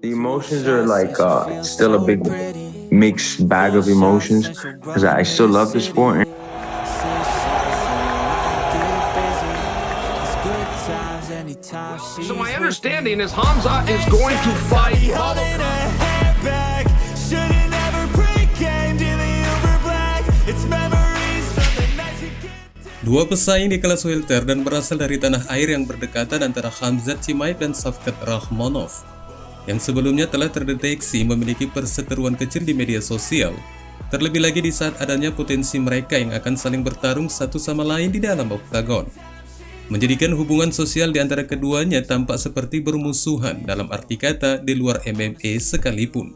The emotions are like still a big mixed bag of emotions because I still love the sport. So my understanding is Hamza is going to fight. Dua pesaing di kelas welter dan berasal dari tanah air yang berdekatan antara Khamzat Chimaev dan Shavkat Rakhmonov yang sebelumnya telah terdeteksi memiliki perseteruan kecil di media sosial, terlebih lagi di saat adanya potensi mereka yang akan saling bertarung satu sama lain di dalam oktagon, menjadikan hubungan sosial di antara keduanya tampak seperti bermusuhan dalam arti kata di luar MMA sekalipun.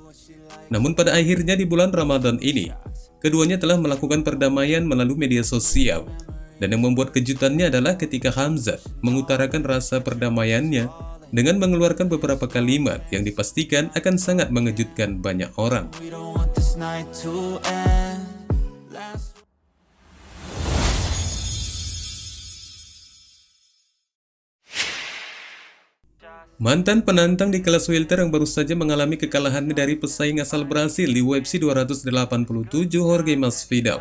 Namun pada akhirnya di bulan Ramadan ini, keduanya telah melakukan perdamaian melalui media sosial. Dan yang membuat kejutannya adalah ketika Khamzat mengutarakan rasa perdamaiannya dengan mengeluarkan beberapa kalimat yang dipastikan akan sangat mengejutkan banyak orang. Mantan penantang di kelas welter yang baru saja mengalami kekalahannya dari pesaing asal Brasil di UFC 287 Jorge Masvidal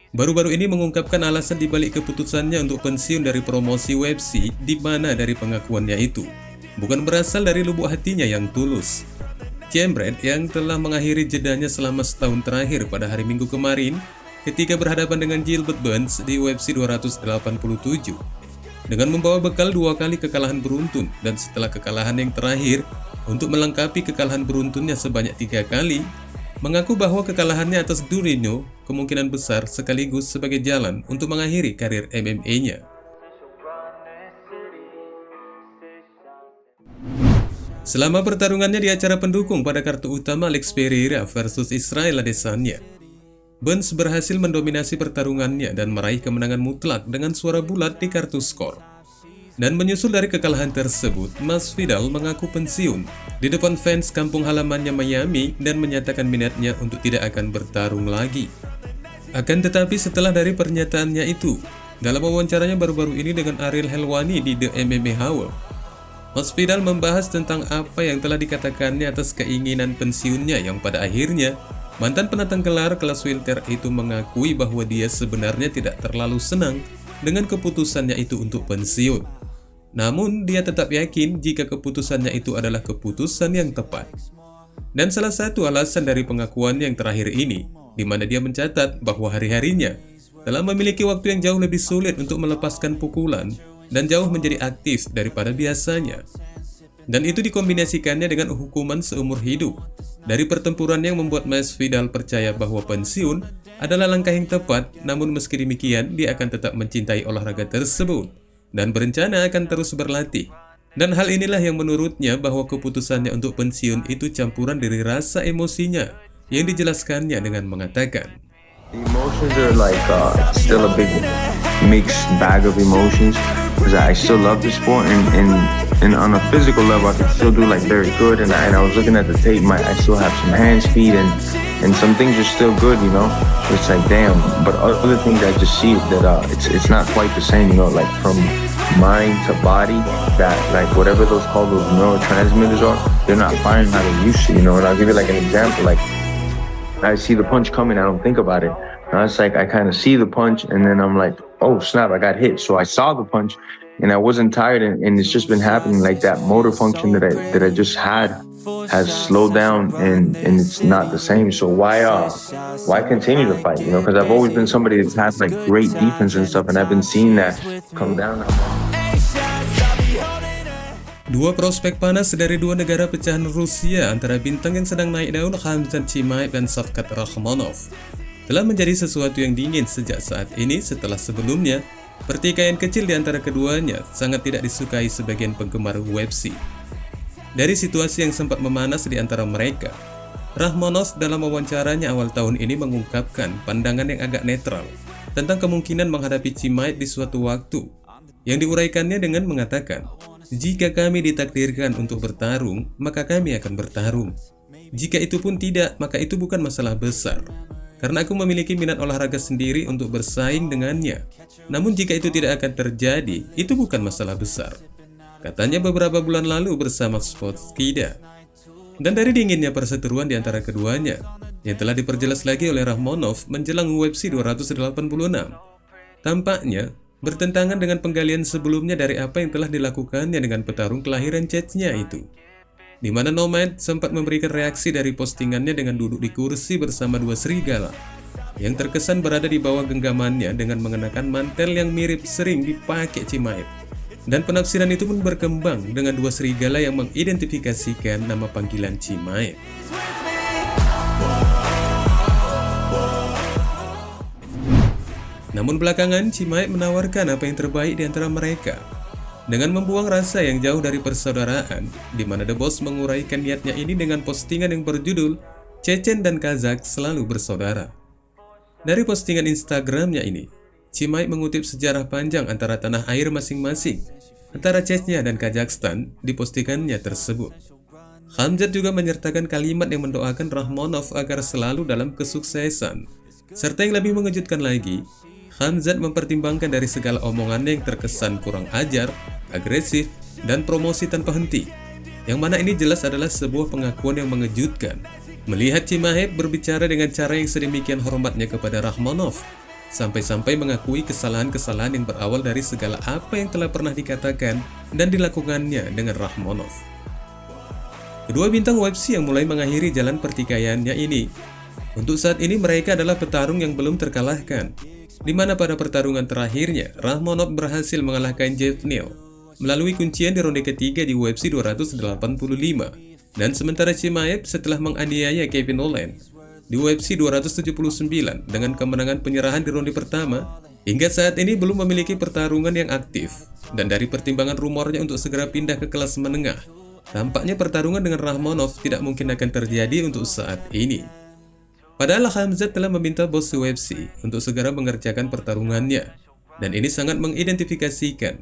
baru-baru ini mengungkapkan alasan dibalik keputusannya untuk pensiun dari promosi UFC, di mana dari pengakuannya itu bukan berasal dari lubuk hatinya yang tulus. Jambret yang telah mengakhiri jedanya selama setahun terakhir pada hari Minggu kemarin ketika berhadapan dengan Gilbert Burns di UFC 287 dengan membawa bekal 2 kali kekalahan beruntun, dan setelah kekalahan yang terakhir untuk melengkapi kekalahan beruntunnya sebanyak 3 kali, mengaku bahwa kekalahannya atas Durinho kemungkinan besar sekaligus sebagai jalan untuk mengakhiri karir MMA-nya. Selama pertarungannya di acara pendukung pada kartu utama Alex Pereira versus Israel Adesanya, Burns berhasil mendominasi pertarungannya dan meraih kemenangan mutlak dengan suara bulat di kartu skor. Dan menyusul dari kekalahan tersebut, Masvidal mengaku pensiun di depan fans kampung halamannya Miami dan menyatakan minatnya untuk tidak akan bertarung lagi. Akan tetapi setelah dari pernyataannya itu, dalam wawancaranya baru-baru ini dengan Ariel Helwani di The MMA Hour, Masvidal membahas tentang apa yang telah dikatakannya atas keinginan pensiunnya yang pada akhirnya mantan penantang gelar kelas welter itu mengakui bahwa dia sebenarnya tidak terlalu senang dengan keputusannya itu untuk pensiun. Namun, dia tetap yakin jika keputusannya itu adalah keputusan yang tepat. Dan salah satu alasan dari pengakuan yang terakhir ini, di mana dia mencatat bahwa hari-harinya telah memiliki waktu yang jauh lebih sulit untuk melepaskan pukulan dan jauh menjadi aktif daripada biasanya. Dan itu dikombinasikannya dengan hukuman seumur hidup dari pertempuran yang membuat Masvidal percaya bahwa pensiun adalah langkah yang tepat. Namun meski demikian, dia akan tetap mencintai olahraga tersebut dan berencana akan terus berlatih. Dan hal inilah yang menurutnya bahwa keputusannya untuk pensiun itu campuran dari rasa emosinya yang dijelaskannya dengan mengatakan, The emotions are like still a big mixed bag of emotions because I still love the sport and on a physical level I can still do like very good, and I was looking at the tape, I still have some hands, feet, and some things are still good, you know. So it's like damn, but other things I just see that it's not quite the same, you know, like from mind to body, that like whatever those called those neurotransmitters are, they're not firing how they used to, you know. And I'll give you like an example, like I see the punch coming, I don't think about it. It's like I kind of see the punch and then I'm like, oh snap, I got hit. So I saw the punch and I wasn't tired, and it's just been happening, like that motor function that I just had has slowed down and it's not the same. So why continue to fight, you know, because I've always been somebody that's had like great defense and stuff, and I've been seeing that come down. Dua prospek panas dari dua negara pecahan Rusia antara bintang yang sedang naik daun Khamzat Chimaev dan Shavkat Rakhmonov telah menjadi sesuatu yang dingin sejak saat ini, setelah sebelumnya pertikaian kecil di antara keduanya sangat tidak disukai sebagian penggemar UFC. Dari situasi yang sempat memanas di antara mereka, Rakhmonov dalam wawancaranya awal tahun ini mengungkapkan pandangan yang agak netral tentang kemungkinan menghadapi Chimaev di suatu waktu, yang diuraikannya dengan mengatakan, jika kami ditakdirkan untuk bertarung, maka kami akan bertarung. Jika itu pun tidak, maka itu bukan masalah besar, karena aku memiliki minat olahraga sendiri untuk bersaing dengannya. Namun jika itu tidak akan terjadi, itu bukan masalah besar, katanya beberapa bulan lalu bersama Sportskida. Dan dari dinginnya perseteruan di antara keduanya, yang telah diperjelas lagi oleh Rakhmonov menjelang UFC 286, tampaknya bertentangan dengan penggalian sebelumnya dari apa yang telah dilakukannya dengan petarung kelahiran Chechnya itu, di mana Nomad sempat memberikan reaksi dari postingannya dengan duduk di kursi bersama dua serigala yang terkesan berada di bawah genggamannya dengan mengenakan mantel yang mirip sering dipakai Chimaev. Dan penafsiran itu pun berkembang dengan dua serigala yang mengidentifikasikan nama panggilan Chimaev. Namun belakangan Chimaev menawarkan apa yang terbaik di antara mereka dengan membuang rasa yang jauh dari persaudaraan, di mana The Boss menguraikan niatnya ini dengan postingan yang berjudul Chechen dan Kazakh selalu bersaudara. Dari postingan Instagramnya ini, Chimaev mengutip sejarah panjang antara tanah air masing-masing, antara Chechnya dan Kazakhstan di postingannya tersebut. Khamzat juga menyertakan kalimat yang mendoakan Rakhmonov agar selalu dalam kesuksesan. Serta yang lebih mengejutkan lagi, Khamzat mempertimbangkan dari segala omongannya yang terkesan kurang ajar, agresif, dan promosi tanpa henti. Yang mana ini jelas adalah sebuah pengakuan yang mengejutkan. Melihat Chimaev berbicara dengan cara yang sedemikian hormatnya kepada Rakhmonov, sampai-sampai mengakui kesalahan-kesalahan yang berawal dari segala apa yang telah pernah dikatakan dan dilakukannya dengan Rakhmonov. Kedua bintang UFC yang mulai mengakhiri jalan pertikaiannya ini, untuk saat ini mereka adalah petarung yang belum terkalahkan, di mana pada pertarungan terakhirnya Rakhmonov berhasil mengalahkan Jeff Neal melalui kuncian di ronde ketiga di UFC 285, dan sementara Chimaev setelah menganiaya Kevin Holland di UFC 279 dengan kemenangan penyerahan di ronde pertama, hingga saat ini belum memiliki pertarungan yang aktif. Dan dari pertimbangan rumornya untuk segera pindah ke kelas menengah, tampaknya pertarungan dengan Rakhmonov tidak mungkin akan terjadi untuk saat ini. Padahal Khamzat telah meminta bos UFC untuk segera mengerjakan pertarungannya, dan ini sangat mengidentifikasikan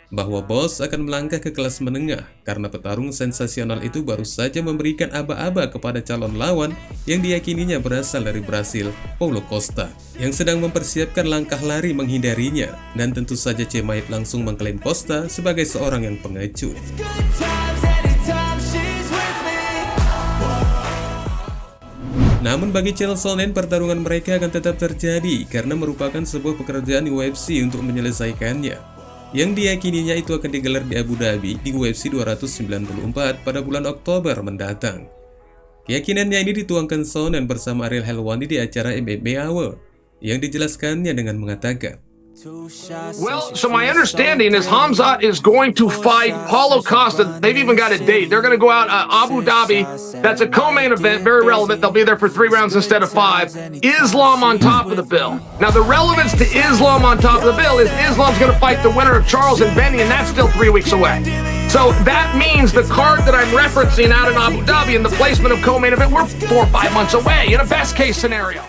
bahwa bos akan melangkah ke kelas menengah karena petarung sensasional itu baru saja memberikan aba-aba kepada calon lawan yang diyakininya berasal dari Brasil, Paulo Costa, yang sedang mempersiapkan langkah lari menghindarinya, dan tentu saja Chimaev langsung mengklaim Costa sebagai seorang yang pengecut. Namun bagi Chael Sonnen, pertarungan mereka akan tetap terjadi karena merupakan sebuah pekerjaan UFC untuk menyelesaikannya, yang diyakininya itu akan digelar di Abu Dhabi di UFC 294 pada bulan Oktober mendatang. Keyakinannya ini dituangkan Sonnen bersama Ariel Helwani di acara MMA Hour, yang dijelaskannya dengan mengatakan, Well, so my understanding is Khamzat is going to fight Paulo Costa. They've even got a date. They're going to go out Abu Dhabi. That's a co-main event, very relevant. They'll be there for 3 rounds instead of 5. Islam on top of the bill. Now, the relevance to Islam on top of the bill is Islam's going to fight the winner of Charles and Benny, and that's still 3 weeks away. So that means the card that I'm referencing out in Abu Dhabi and the placement of co-main event, we're 4 or 5 months away in a best case scenario.